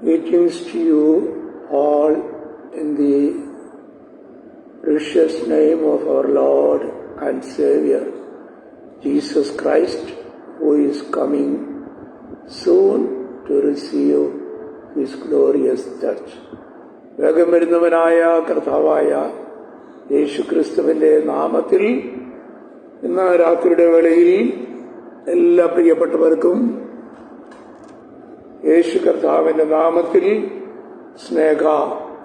Greetings to you all in the precious name of our Lord and Savior, Jesus Christ, who is coming soon to receive His glorious church. വേഗം വരുന്നവനായ കർത്താവായ യേശു ക്രിസ്തുവിന്റെ നാമത്തിൽ ഇന്ന് രാത്രിയുടെ വേളയിൽ എല്ലാ പ്രിയപ്പെട്ടവർക്കും യേശു കർത്താവിന്റെ നാമത്തിൽ സ്നേഹ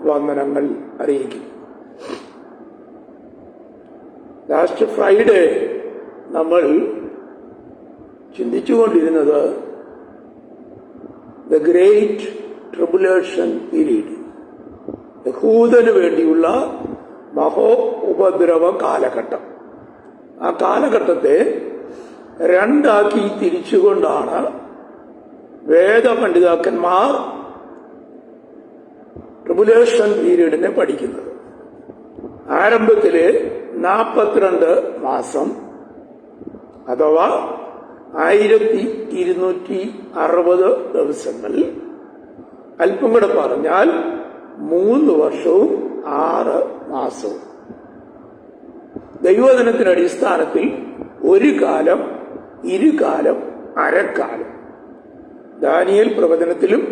വന്ദനങ്ങൾ അറിയിക്കും. ലാസ്റ്റ് ഫ്രൈഡേ നമ്മൾ ചിന്തിച്ചുകൊണ്ടിരുന്നത് ദ ഗ്രേറ്റ് ട്രിബുലേഷൻ പീരീഡ്, യഹൂദന് വേണ്ടിയുള്ള മഹോ ഉപദ്രവ കാലഘട്ടം. ആ കാലഘട്ടത്തെ രണ്ടാക്കി തിരിച്ചുകൊണ്ടാണ് വേദപണ്ഡിതാക്കന്മാർ ട്രിബുലേഷൻ പീരീഡിനെ പഠിക്കുന്നത്. ആരംഭത്തിലെ 42 മാസം അഥവാ 1260 ദിവസങ്ങൾ, അല്പം കൂടെ പറഞ്ഞാൽ 3 വർഷവും 6 മാസവും. ദൈവവചനത്തിന്റെ അടിസ്ഥാനത്തിൽ ഒരു കാലം, ഇരുകാലം, അരക്കാലം. ദാനിയേൽ പ്രവചനത്തിലും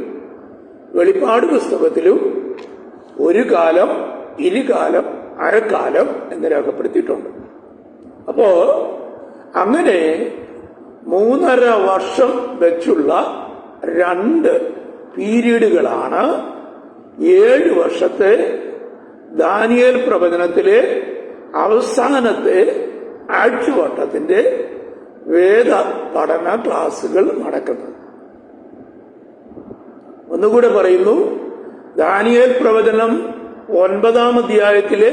വെളിപ്പാട് പുസ്തകത്തിലും ഒരു കാലം, ഇരുകാലം, അരക്കാലം എന്ന് രേഖപ്പെടുത്തിയിട്ടുണ്ട്. അപ്പോ അങ്ങനെ 3.5 വർഷം വെച്ചുള്ള 2 പീരീഡുകളാണ് 7 വർഷത്തെ ദാനിയേൽ പ്രവചനത്തിലെ അവസാനത്തെ ആഴ്ചവട്ടത്തിന്റെ വേദ പഠന ക്ലാസുകൾ നടക്കുന്നത്. ഒന്നുകൂടെ പറയുന്നു, ദാനിയേൽ പ്രവചനം 9-ാം അധ്യായത്തിലെ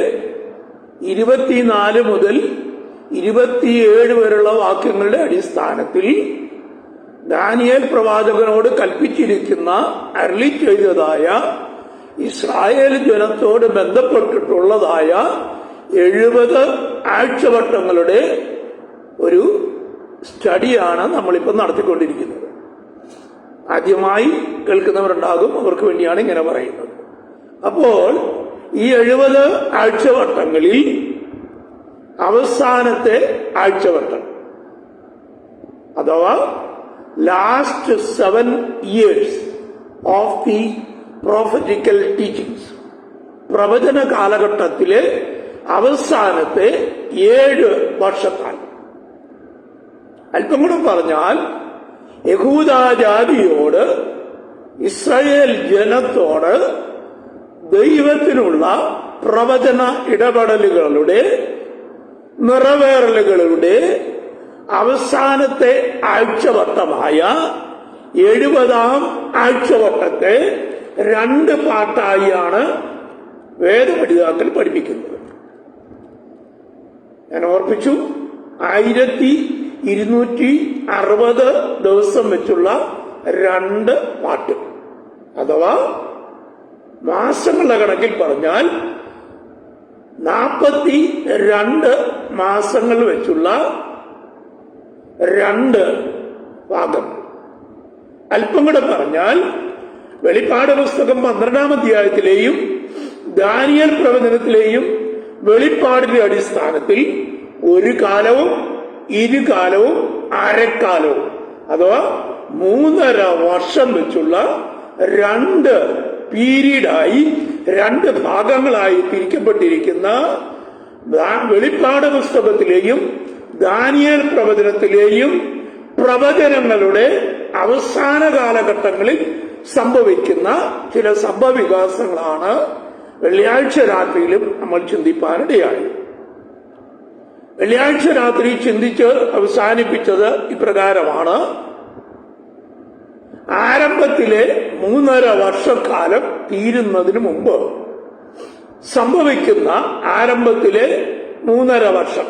24 മുതൽ 27 വരെയുള്ള വാക്യങ്ങളുടെ അടിസ്ഥാനത്തിൽ ദാനിയേൽ പ്രവാചകനോട് കൽപ്പിച്ചിരിക്കുന്ന അരുളി ചെയ്തതായ ഇസ്രായേൽ ജനത്തോട് ബന്ധപ്പെട്ടിട്ടുള്ളതായ 70 ആഴ്ചവട്ടങ്ങളുടെ ഒരു സ്റ്റഡിയാണ് നമ്മളിപ്പോൾ നടത്തിക്കൊണ്ടിരിക്കുന്നത്. ആദ്യമായി കേൾക്കുന്നവരുണ്ടാകും, അവർക്ക് വേണ്ടിയാണ് ഇങ്ങനെ പറയുന്നത്. അപ്പോൾ ഈ 70 ആഴ്ചവട്ടങ്ങളിൽ അവസാനത്തെ ആഴ്ചവട്ടം അഥവാ last 7 years of the prophetical teachings, പ്രവചന കാലഘട്ടത്തിലെ അവസാനത്തെ 7 വർഷക്കാലം. അല്പം കൂടെ പറഞ്ഞാൽ യഹൂദാജാതിയോട്, ഇസ്രായേൽ ജനത്തോട് ദൈവത്തിനുള്ള പ്രവചന ഇടപെടലുകളുടെ നിറവേറലുകളുടെ അവസാനത്തെ ആഴ്ചവട്ടമായ 70-ാം ആഴ്ചവട്ടത്തെ 2 പാർട്ടായാണ് വേദപഠിതാക്കൾ പഠിപ്പിക്കുന്നത്. ഞാൻ ഓർപ്പിച്ചു, 1260 ദിവസം വെച്ചുള്ള 2 പാർട്ട് അഥവാ മാസങ്ങളുടെ കണക്കിൽ പറഞ്ഞാൽ 42 മാസങ്ങൾ വെച്ചുള്ള 2 ഭാഗം. അല്പം കൂടെ പറഞ്ഞാൽ വെളിപ്പാട് പുസ്തകം 12-ാം അധ്യായത്തിലെയും ദാനിയേൽ പ്രവചനത്തിലെയും വെളിപ്പാടിന്റെ അടിസ്ഥാനത്തിൽ ഒരു കാലവും, ഇരുകാലവും, അരക്കാലവും അഥവാ 3.5 വർഷം വെച്ചുള്ള 2 പീരീഡായി, 2 ഭാഗങ്ങളായി തിരിക്കപ്പെട്ടിരിക്കുന്ന വെളിപ്പാട് പുസ്തകത്തിലെയും ദാനിയേൽ പ്രവചനത്തിലെയും പ്രവചനങ്ങളുടെ അവസാന കാലഘട്ടങ്ങളിൽ സംഭവിക്കുന്ന ചില സംഭവവികാസങ്ങളാണ് വെള്ളിയാഴ്ച രാത്രിയിലും നമ്മൾ ചിന്തിപ്പാനിടയായി. വെള്ളിയാഴ്ച രാത്രി ചിന്തിച്ച് അവസാനിപ്പിച്ചത് ഇപ്രകാരമാണ്: ആരംഭത്തിലെ 3.5 വർഷക്കാലം തീരുന്നതിന് മുമ്പ് സംഭവിക്കുന്ന ആരംഭത്തിലെ 3.5 വർഷം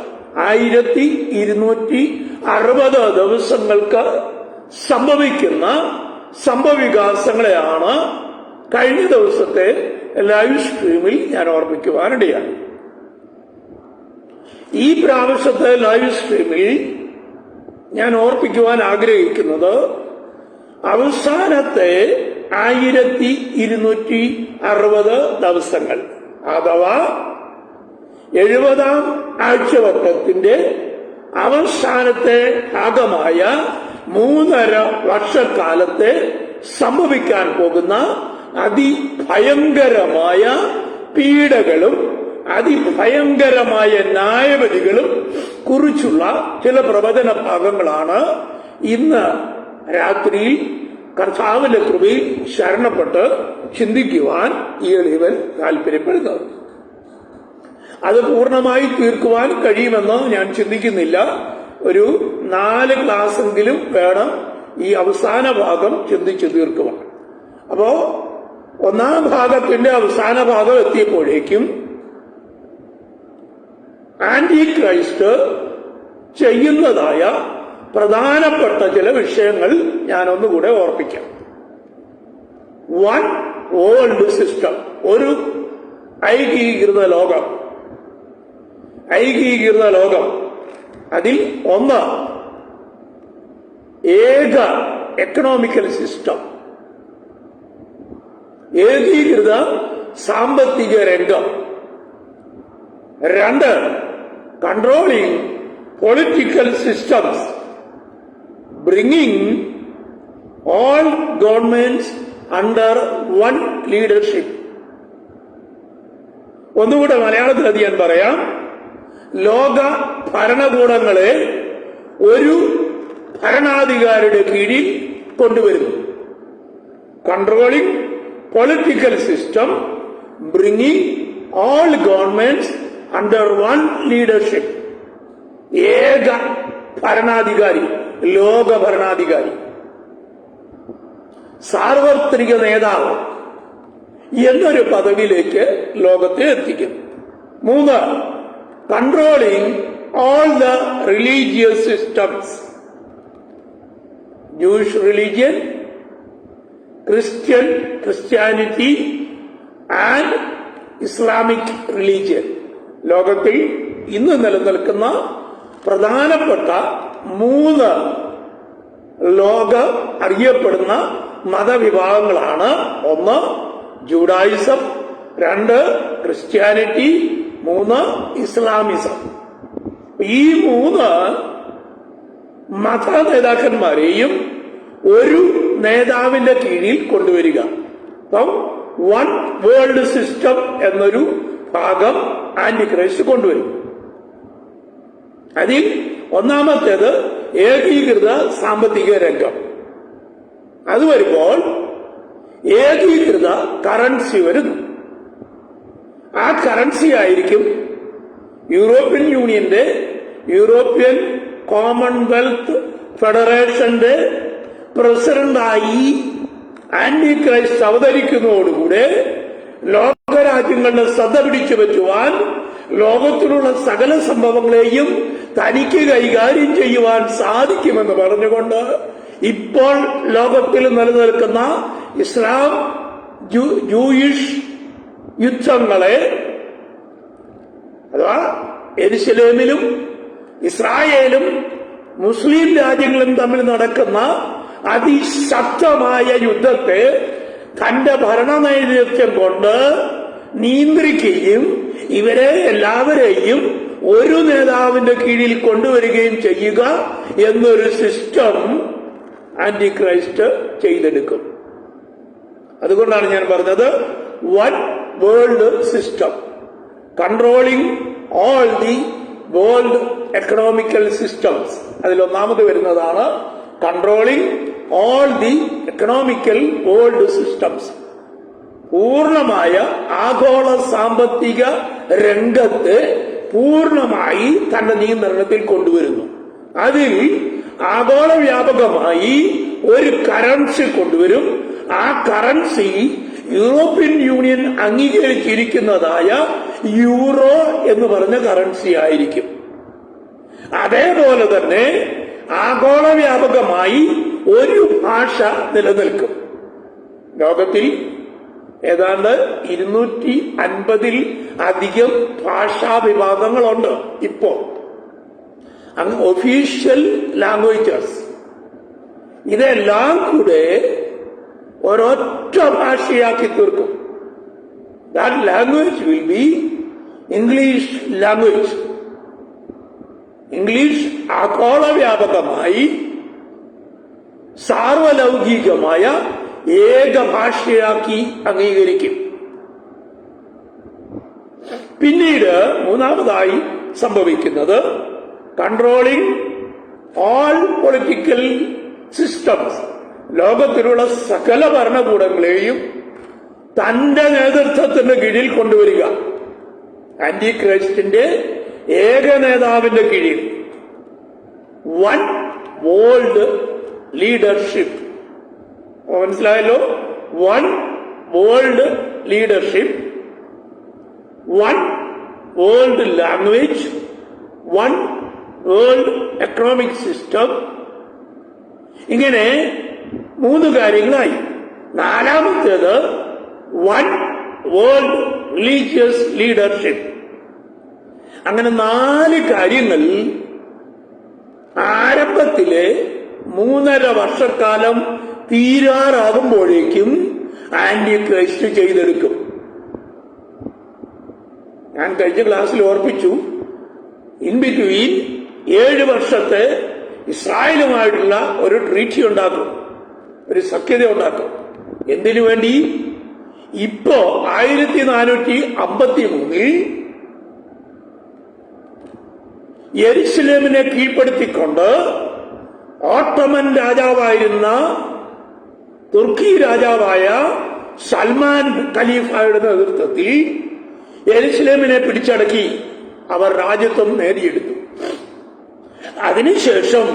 1260 ദിവസങ്ങൾക്ക് സംഭവിക്കുന്ന സംഭവവികാസങ്ങളെയാണ് കഴിഞ്ഞ ദിവസത്തെ ലൈവ് സ്ട്രീമിൽ ഞാൻ ഓർമ്മിക്കുവാനിടയായി. ഈ പ്രാവശ്യത്തെ ലൈവ് സ്ട്രീമിൽ ഞാൻ ഓർപ്പിക്കുവാൻ ആഗ്രഹിക്കുന്നത് അവസാനത്തെ 1260 ദിവസങ്ങൾ അഥവാ 70-ാം ആഴ്ചവട്ടത്തിന്റെ അവസാനത്തെ ഭാഗമായ 3.5 വർഷക്കാലത്തെ സംഭവിക്കാൻ പോകുന്ന അതിഭയങ്കരമായ പീഡകളും അതിഭയങ്കരമായ ന്യായവിധികളും കുറിച്ചുള്ള ചില പ്രവചന ഭാഗങ്ങളാണ് ഇന്ന് രാത്രിയിൽ കർത്താവിന്റെ കൃപയിൽ ശരണപ്പെട്ട് ചിന്തിക്കുവാൻ ഈ എളിയവൻ താല്പര്യപ്പെടുന്നത്. അത് പൂർണ്ണമായി തീർക്കുവാൻ കഴിയുമെന്ന് ഞാൻ ചിന്തിക്കുന്നില്ല. ഒരു 4 ക്ലാസ്സെങ്കിലും വേണം ഈ അവസാന ഭാഗം ചിന്തിച്ചു തീർക്കുവാൻ. അപ്പോ 1-ാം ഭാഗത്തിന്റെ അവസാന ഭാഗം എത്തിയപ്പോഴേക്കും ആന്റി ക്രൈസ്റ്റ് ചെയ്യുന്നതായ പ്രധാനപ്പെട്ട ചില വിഷയങ്ങൾ ഞാൻ ഒന്നുകൂടെ ഓർപ്പിക്കാം. വൺ വേൾഡ് സിസ്റ്റം, ഒരു ഐകീകൃത ലോകം. അതിൽ ഒന്ന് ഏക എക്കണോമിക്കൽ സിസ്റ്റം, ഏകീകൃത സാമ്പത്തിക രംഗം. 2 controlling political systems, bringing all governments under one leadership. ഒന്നുകൂടെ മലയാളത്തിൽ അത് ഞാൻ പറയാം. ലോക ഭരണകൂടങ്ങളെ ഒരു ഭരണാധികാരിയുടെ കീഴിൽ കൊണ്ടുവരുന്നു. Controlling political system, bringing all governments under one leadership. ഏക ഭരണാധികാരി, ലോക ഭരണാധികാരി, സാർവത്രിക നേതാവ് എന്നൊരു പദവിയിലേക്ക് ലോകത്തെ എത്തിക്കും. 3 controlling all the religious systems, Jewish religion, Christianity and Islamic religion. ലോകത്തിൽ ഇന്ന് നിലനിൽക്കുന്ന പ്രധാനപ്പെട്ട 3 ലോക അറിയപ്പെടുന്ന മതവിഭാഗങ്ങളാണ്. 1 ജൂഡായിസം, 2 ക്രിസ്ത്യാനിറ്റി, 3 ഇസ്ലാമിസം. ഈ 3 മത നേതാക്കന്മാരെയും ഒരു നേതാവിന്റെ കീഴിൽ കൊണ്ടുവരിക. അപ്പം വൺ വേൾഡ് സിസ്റ്റം എന്നൊരു ഭാഗം ആന്റിക്രൈസ്റ്റ് കൊണ്ടുവരും. അതിൽ ഒന്നാമത്തേത് ഏകീകൃത സാമ്പത്തിക രംഗം. അത് വരുമ്പോൾ ഏകീകൃത കറൻസി വരുന്നു. ആ കറൻസി ആയിരിക്കും യൂറോപ്യൻ യൂണിയന്റെ, യൂറോപ്യൻ കോമൺവെൽത്ത് ഫെഡറേഷന്റെ പ്രസിഡന്റായി ആന്റി ക്രൈസ്റ്റ് അവതരിക്കുന്നതോടുകൂടെ ലോകരാജ്യങ്ങളുടെ ശ്രദ്ധ പിടിച്ചു പറ്റുവാൻ, ലോകത്തിലുള്ള സകല സംഭവങ്ങളെയും തനിക്ക് കൈകാര്യം ചെയ്യുവാൻ സാധിക്കുമെന്ന് പറഞ്ഞുകൊണ്ട് ഇപ്പോൾ ലോകത്തിൽ നിലനിൽക്കുന്ന ഇസ്ലാം ജൂയിഷ് യുദ്ധങ്ങളെ, അഥവാ യെരുശലേമിലും ഇസ്രായേലും മുസ്ലിം രാജ്യങ്ങളും തമ്മിൽ നടക്കുന്ന അതിശക്തമായ യുദ്ധത്തെ തന്റെ ഭരണനൈതിത്യം കൊണ്ട് നിയന്ത്രിക്കുകയും ഇവരെ എല്ലാവരെയും ഒരു നേതാവിന്റെ കീഴിൽ കൊണ്ടുവരികയും ചെയ്യുക എന്നൊരു സിസ്റ്റം ആന്റിക്രൈസ്റ്റ് ചെയ്തെടുക്കും. അതുകൊണ്ടാണ് ഞാൻ പറഞ്ഞത് one world system, controlling all the world economical systems. അതിലൊന്നാമത് വരുന്നതാണ് controlling all the economical world systems. പൂർണമായ ആഗോള സാമ്പത്തിക രംഗത്തെ പൂർണമായി തന്റെ നിയന്ത്രണത്തിൽ കൊണ്ടുവരുന്നു. അതിൽ ആഗോള വ്യാപകമായി ഒരു കറൻസി കൊണ്ടുവരും. ആ കറൻസി യൂറോപ്യൻ യൂണിയൻ അംഗീകരിച്ചിരിക്കുന്നതായ യൂറോ എന്ന് പറഞ്ഞ കറൻസി ആയിരിക്കും. അതേപോലെ തന്നെ ആഗോള വ്യാപകമായി ഒരു ഭാഷ നിലനിൽക്കും. ലോകത്തിൽ ഏതാണ്ട് 250-ൽ അധികം ഭാഷാ വിഭാഗങ്ങളുണ്ട് ഇപ്പോൾ, ഒഫീഷ്യൽ ലാംഗ്വേജസ്. ഇതെല്ലാം കൂടെ ഒരൊറ്റ ഭാഷയാക്കി തീർക്കും. That language will be English language. English ആഗോളവ്യാപകമായി സാർവലൗകികമായ ഏക ഭാഷയാക്കി അംഗീകരിക്കും. പിന്നീട് മൂന്നാമതായി സംഭവിക്കുന്നത് കൺട്രോളിംഗ് ഓൾ പൊളിറ്റിക്കൽ സിസ്റ്റംസ്, ലോകത്തിലുള്ള സകല ഭരണകൂടങ്ങളെയും തന്റെ നേതൃത്വത്തിന്റെ കീഴിൽ കൊണ്ടുവരിക. ആന്റി ക്രൈസ്റ്റിന്റെ ഏക നേതാവിന്റെ കീഴിൽ വൺ വേൾഡ് ലീഡർഷിപ്പ്. മനസ്സിലായല്ലോ? One world leadership, one world language, one world economic system. ഇങ്ങനെ 3 കാര്യങ്ങളായി. നാലാമത്തേത് വൺ വേൾഡ് റിലീജിയസ് ലീഡർഷിപ്പ്. അങ്ങനെ 4 കാര്യങ്ങൾ ആരംഭത്തിലെ 3.5 വർഷക്കാലം തീരാറാകുമ്പോഴേക്കും ആന്റി ക്രൈസ്റ്റ് ചെയ്തെടുക്കും. ഞാൻ കഴിഞ്ഞ ക്ലാസ്സിൽ ഓർപ്പിച്ചു, ഇൻ ബിറ്റ്വീൻ 7 വർഷത്തെ ഇസ്രായേലുമായിട്ടുള്ള ഒരു ട്രീറ്റി ഉണ്ടാക്കും, ഒരു സഖ്യത ഉണ്ടാക്കും. എന്തിനു വേണ്ടി? ഇപ്പോ 1453 യെരുശലേമിനെ കീഴ്പ്പെടുത്തിക്കൊണ്ട് ഓട്ടോമൻ രാജാവായിരുന്ന തുർക്കി രാജാവായ സൽമാൻ ഖലീഫയുടെ നേതൃത്വത്തിൽ യെരുശലേമിനെ പിടിച്ചടക്കി അവർ രാജ്യത്വം നേടിയെടുത്തു. അതിനുശേഷം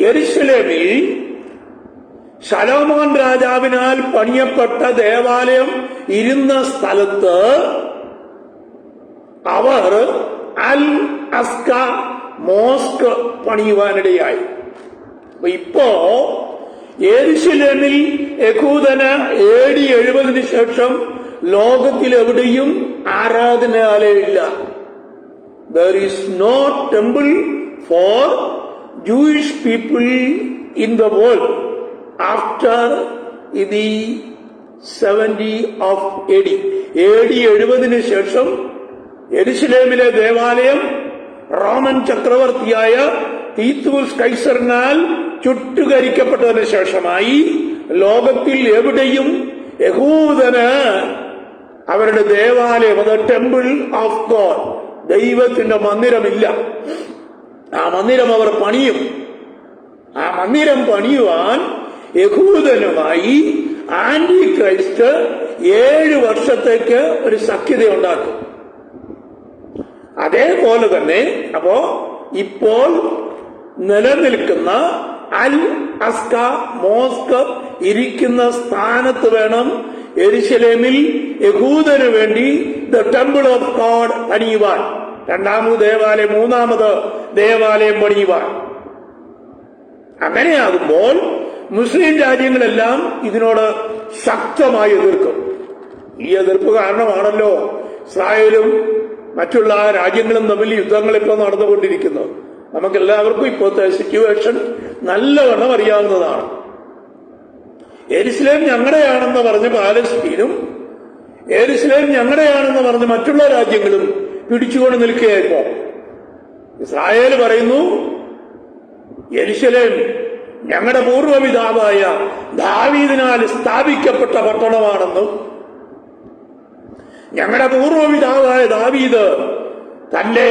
യെരുശലേമിൽ ശലോമോൻ രാജാവിനാൽ പണിയപ്പെട്ട ദേവാലയം ഇരുന്ന സ്ഥലത്ത് അവർ അൽ അസ്ക മോസ്ക് പണിയുവാനിടയായി. ഇപ്പോ യെരുശലേമിൽ യഹൂദന് AD 70 ശേഷം ലോകത്തിലെവിടെയും ആരാധനാലയമില്ല. There is no temple for Jewish people in the world after the 70 of AD. AD 70 ശേഷം യെരുശലേമിലെ ദേവാലയം റോമൻ ചക്രവർത്തിയായ തീത്തൂസ് കൈസറിനാൽ ചുട്ടുകരിക്കപ്പെട്ടതിന് ശേഷമായി ലോകത്തിൽ എവിടെയും യഹൂദന് അവരുടെ ദേവാലയം, അത് ടെമ്പിൾ ഓഫ് ഗോഡ്, ദൈവത്തിന്റെ മന്ദിരമില്ല. ആ മന്ദിരം അവർ പണിയും. ആ മന്ദിരം പണിയുവാൻ യഹൂദനുമായി ആന്റി ക്രൈസ്റ്റ് 7 വർഷത്തേക്ക് ഒരു സഖ്യത ഉണ്ടാക്കും. അതേപോലെ തന്നെ അപ്പോ ഇപ്പോൾ നിലനിൽക്കുന്ന അൽ അസ്ക മോസ്ക് ഇരിക്കുന്ന സ്ഥാനത്ത് വേണം യെരുശലേമിൽ യഹൂദന് വേണ്ടി ദ ടെമ്പിൾ ഓഫ് ഗോഡ് പണിയുവാൻ, 2ാമത് ദേവാലയം, 3ാമത് ദേവാലയം പണിയുവാൻ. അങ്ങനെയാകുമ്പോൾ മുസ്ലിം രാജ്യങ്ങളെല്ലാം ഇതിനോട് ശക്തമായി എതിർക്കും. ഈ എതിർപ്പ് കാരണമാണല്ലോ ഇസ്രായേലും മറ്റുള്ള രാജ്യങ്ങളും തമ്മിൽ യുദ്ധങ്ങൾ ഇപ്പോൾ നടന്നുകൊണ്ടിരിക്കുന്നത്. നമുക്കെല്ലാവർക്കും ഇപ്പോഴത്തെ സിറ്റുവേഷൻ നല്ലവണ്ണം അറിയാവുന്നതാണ്. യെരുശലേം ഞങ്ങളുടെയാണെന്ന് പറഞ്ഞ് പാലസ്തീനും യെരുശലേം ഞങ്ങളുടെയാണെന്ന് പറഞ്ഞ് മറ്റുള്ള രാജ്യങ്ങളും പിടിച്ചുകൊണ്ട് നിൽക്കുകയായിരുന്നു. ഇസ്രായേൽ പറയുന്നു യെരുശലേം ഞങ്ങളുടെ പൂർവ്വപിതാവായ ദാവീദിനാൽ സ്ഥാപിക്കപ്പെട്ട പട്ടണമാണെന്നും ഞങ്ങളുടെ പൂർവ്വപിതാവായ ദാവീദ് തന്റെ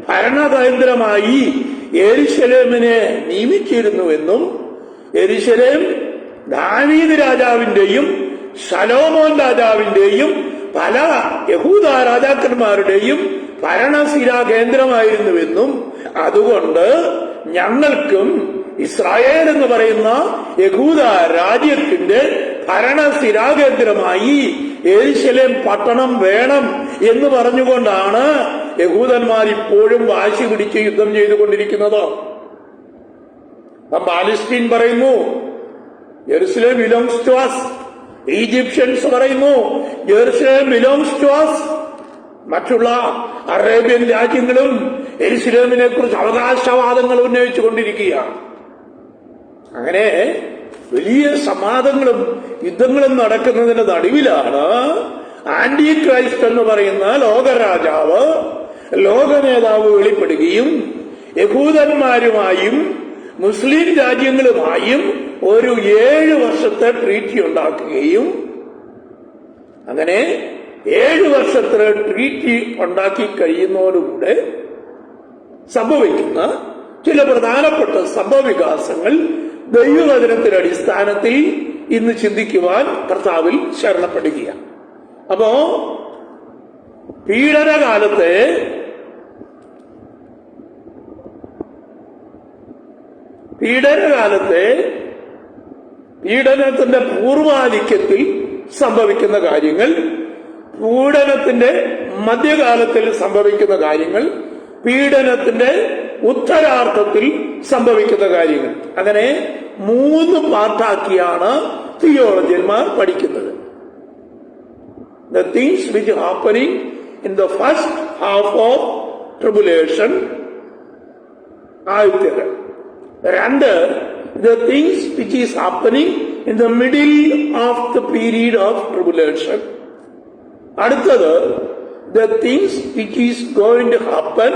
ഭരണകേന്ദ്രമായി യെരുശലേമിനെ നിയമിച്ചിരുന്നുവെന്നും യെരുശലേം ദാവീദ് രാജാവിന്റെയും ശലോമോൻ രാജാവിന്റെയും പല യഹൂദ രാജാക്കന്മാരുടെയും ഭരണശിരാ കേന്ദ്രമായിരുന്നുവെന്നും അതുകൊണ്ട് ഞങ്ങൾക്കും ഇസ്രായേൽ എന്ന് പറയുന്ന യഹൂദ രാജ്യത്തിന്റെ ഭരണശിരാകേന്ദ്രമായി യെരുശലേം പട്ടണം വേണം എന്ന് പറഞ്ഞുകൊണ്ടാണ് യഹൂദന്മാർ ഇപ്പോഴും വാശി പിടിച്ച് യുദ്ധം ചെയ്തുകൊണ്ടിരിക്കുന്നത്. പാലസ്തീൻ പറയുന്നു യെരുശലേം ബിലോങ്സ് ടു അസ്. ഈജിപ്ഷ്യൻസ് പറയുന്നു യെരുശലേം ബിലോങ്സ് ടു അസ്. മറ്റുള്ള അറേബ്യൻ രാജ്യങ്ങളും യെരുശലേമിനെ കുറിച്ച് അവകാശവാദങ്ങൾ ഉന്നയിച്ചുകൊണ്ടിരിക്കുകയാണ്. അങ്ങനെ വലിയ സമാധാനങ്ങളും യുദ്ധങ്ങളും നടക്കുന്നതിന്റെ നടുവിലാണ് ആന്റി ക്രൈസ്റ്റ് എന്ന് പറയുന്ന ലോകരാജാവ്, ലോക നേതാവ് വെളിപ്പെടുകയും യഹൂദന്മാരുമായും മുസ്ലിം രാജ്യങ്ങളുമായും ഒരു 7 വർഷത്തെ ട്രീറ്റി ഉണ്ടാക്കുകയും അങ്ങനെ 7 വർഷത്തെ ട്രീറ്റി ഉണ്ടാക്കി കഴിയുന്നതോടുകൂടെ സംഭവിക്കുന്ന ചില പ്രധാനപ്പെട്ട സംഭവവികാസങ്ങൾ ദൈവവചനത്തിന്റെ അടിസ്ഥാനത്തിൽ ഇന്ന് ചിന്തിക്കുവാൻ കർത്താവിൽ ശരണപ്പെടുകയാണ്. അപ്പോ പീഡനകാലത്തെ പീഡനത്തിന്റെ പൂർവാധിക്യത്തിൽ സംഭവിക്കുന്ന കാര്യങ്ങൾ, പീഡനത്തിന്റെ മധ്യകാലത്തിൽ സംഭവിക്കുന്ന കാര്യങ്ങൾ, പീഡനത്തിന്റെ ഉത്തരാർത്ഥത്തിൽ സംഭവിക്കുന്ന കാര്യങ്ങൾ, അങ്ങനെ 3 പാർട്ടാക്കിയാണ് തിയോളജിയന്മാർ പഠിക്കുന്നത്. The things which are happening in the first half of tribulation, ആദ്യത്തേത്. 2, the things which is happening in the middle of the period of tribulation. അടുത്തത്, the things which is going to happen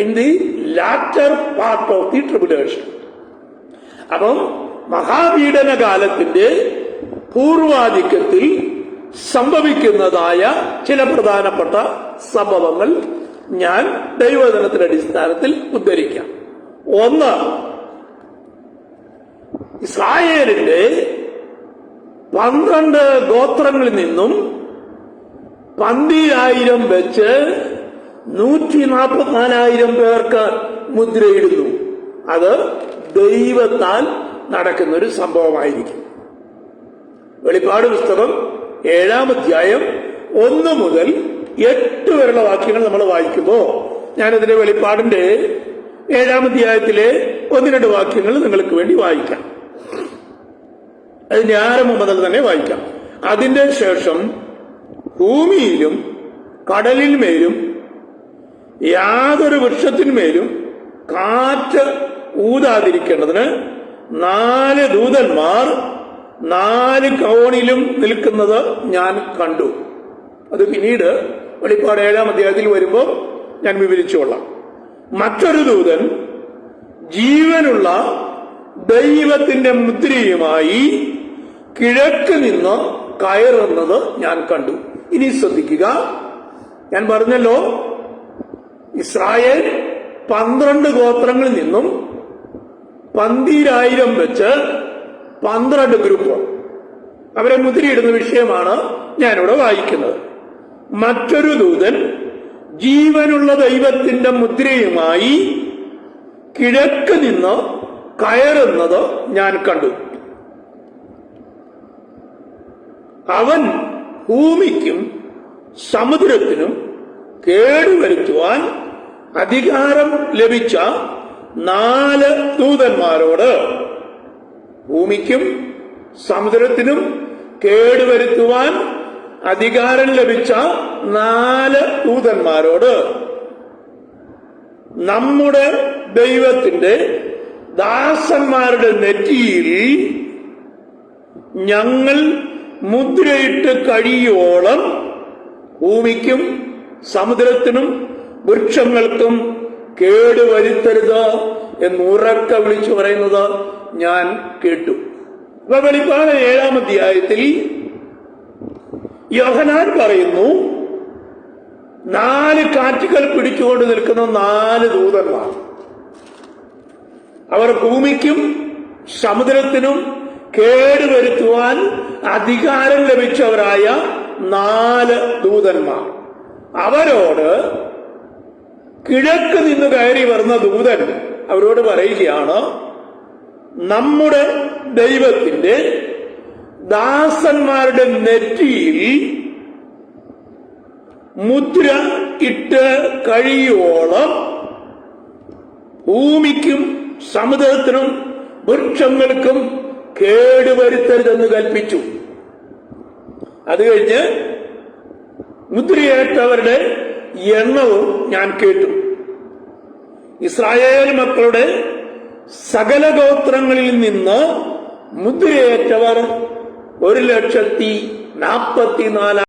in the latter part of the tribulation. അപ്പം മഹാപീഡന കാലത്തിന്റെ പൂർവാധിക്യത്തിൽ സംഭവിക്കുന്നതായ ചില പ്രധാനപ്പെട്ട സംഭവങ്ങൾ ഞാൻ ദൈവവചനത്തിന്റെ അടിസ്ഥാനത്തിൽ ഉദ്ധരിക്കാം. 1, ഇസ്രായേലിന്റെ 12 ഗോത്രങ്ങളിൽ നിന്നും 12,000 വെച്ച് 144,000 പേർക്ക് മുദ്രയിടുന്നു. അത് ദൈവത്താൽ നടക്കുന്ന ഒരു സംഭവമായിരിക്കും. വെളിപ്പാട് പുസ്തകം 7-ാം അധ്യായം 1 മുതൽ 8 വരെയുള്ള വാക്യങ്ങൾ നമ്മൾ വായിക്കുമ്പോൾ, ഞാനതിന്റെ വെളിപ്പാടിന്റെ 7-ാം അധ്യായത്തിലെ 1-2 വാക്യങ്ങൾ നിങ്ങൾക്ക് വേണ്ടി വായിക്കാം. അതിന്റെ ആരംഭം മുതൽ തന്നെ വായിക്കാം. അതിന്റെ ശേഷം ഭൂമിയിലും കടലിന്മേലും യാതൊരു വൃക്ഷത്തിന്മേലും കാറ്റ് ഊതാതിരിക്കേണ്ടതിന് 4 ദൂതന്മാർ 4 കോണിലും നിൽക്കുന്നത് ഞാൻ കണ്ടു. അത് പിന്നീട് വെളിപ്പാട് 7-ാം അധ്യായത്തിൽ വരുമ്പോൾ ഞാൻ വിവരിച്ചുകൊള്ളാം. മറ്റൊരു ദൂതൻ ജീവനുള്ള ദൈവത്തിന്റെ മുദ്രയുമായി കിഴക്ക് നിന്ന് കയറുന്നത് ഞാൻ കണ്ടു. ഇനി ശ്രദ്ധിക്കുക, ഞാൻ പറഞ്ഞല്ലോ ഇസ്രായേൽ 12 ഗോത്രങ്ങളിൽ നിന്നും 12,000 വെച്ച് 12 ഗ്രൂപ്പ് അവരെ മുദ്രയിടുന്ന വിഷയമാണ് ഞാനിവിടെ വായിക്കുന്നത്. മറ്റൊരു ദൂതൻ ജീവനുള്ള ദൈവത്തിന്റെ മുദ്രയുമായി കിഴക്ക് നിന്ന് കയറുന്നത് ഞാൻ കണ്ടു. അവൻ ഭൂമിക്കും സമുദ്രത്തിനും കേടുവരുത്തുവാൻ അധികാരം ലഭിച്ച 4 ദൂതന്മാരോട്, ഭൂമിക്കും സമുദ്രത്തിനും കേടുവരുത്തുവാൻ അധികാരം ലഭിച്ച 4 ദൂതന്മാരോട്, നമ്മുടെ ദൈവത്തിന്റെ ദാസന്മാരുടെ നെറ്റിയിൽ ഞങ്ങൾ മുദ്രയിട്ട് കഴിയോളം ഭൂമിക്കും സമുദ്രത്തിനും വൃക്ഷങ്ങൾക്കും കേടുവരുത്തരുത് എന്നുറക്ക വിളിച്ചു പറയുന്നത് ഞാൻ കേട്ടു. അപ്പൊ വെളിപ്പാട് 7-ാം അധ്യായത്തിൽ യോഹന്നാൻ പറയുന്നു, 4 കാറ്റുകൾ പിടിച്ചുകൊണ്ട് നിൽക്കുന്ന 4 ദൂതന്മാർ, അവർ ഭൂമിക്കും സമുദ്രത്തിനും കേടുവരുത്തുവാൻ അധികാരം ലഭിച്ചവരായ 4 ദൂതന്മാർ. അവരോട് കിഴക്ക് നിന്ന് കയറി വരുന്ന ദൂതൻ അവരോട് പറയുകയാണ്, നമ്മുടെ ദൈവത്തിന്റെ ദാസന്മാരുടെ നെറ്റിയിൽ മുദ്ര ഇട്ട് കഴിയോളം ഭൂമിക്കും സമുദ്രത്തിനും വൃക്ഷങ്ങൾക്കും കേടുവരുത്തരുതെന്ന് കൽപ്പിച്ചു. അത് കഴിഞ്ഞ് മുദ്രയേറ്റവരുടെ എണ്ണവും ഞാൻ കേട്ടു. ഇസ്രായേൽ മക്കളുടെ സകല ഗോത്രങ്ങളിൽ നിന്ന് മുദ്രയേറ്റവർ 1,44,000